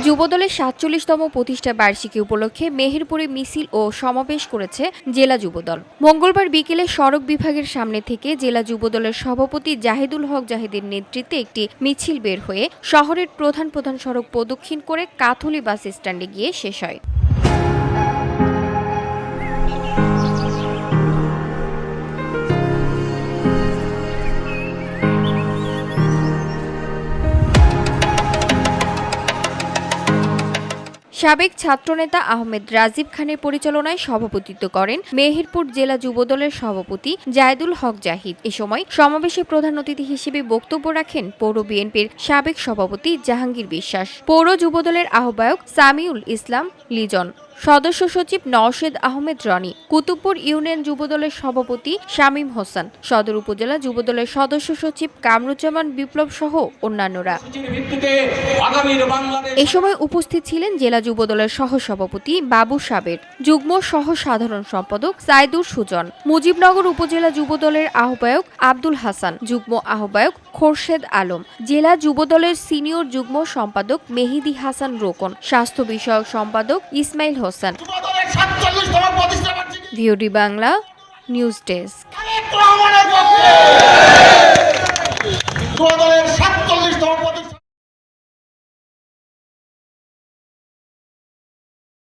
যুবদলের ৪৭তম প্রতিষ্ঠা বার্ষিকী উপলক্ষে মেহেরপুরে মিছিল ও সমাবেশ করেছে জেলা যুবদল। মঙ্গলবার বিকেলে সড়ক বিভাগের সামনে থেকে জেলা যুবদলের সভাপতি জাহিদুল হক জাহিদের নেতৃত্বে একটি মিছিল বের হয়ে শহরের প্রধান সড়ক প্রদক্ষিণ করে কাথলি বাস স্ট্যান্ডে গিয়ে শেষ হয়। সাবেক ছাত্রনেতা আহমেদ রাজীব খানের পরিচালনায় সভাপতিত্ব করেন মেহেরপুর জেলা যুবদলের সভাপতি জাহিদুল হক জাহিদ। এ সময় সমাবেশে প্রধান অতিথি হিসেবে বক্তব্য রাখেন পৌর বিএনপির সাবেক সভাপতি জাহাঙ্গীর বিশ্বাস, পৌর যুবদলের আহ্বায়ক সামিউল ইসলাম লিজন, সদস্য সচিব নওশেদ আহমেদ রনি, কুতুবপুর ইউনিয়ন যুবদলের সভাপতি শামীম হোসেন, সদর উপজেলা যুবদলের সদস্য সচিব কামরুজ্জামান বিপ্লব সহ অন্যান্যরা। এ সময় উপস্থিত ছিলেন জেলা যুবদলের সহসভাপতি বাবু সাবের, যুগ্ম সহ সাধারণ সম্পাদক সাইদুর সুজন, মুজিবনগর উপজেলা যুবদলের আহ্বায়ক আব্দুল হাসান, যুগ্ম আহ্বায়ক খোরশেদ আলম, জেলা যুবদলের সিনিয়র যুগ্ম সম্পাদক মেহেদী হাসান রোকন, স্বাস্থ্য বিষয়ক সম্পাদক Ismail Hossain. VOD Bangla news desk.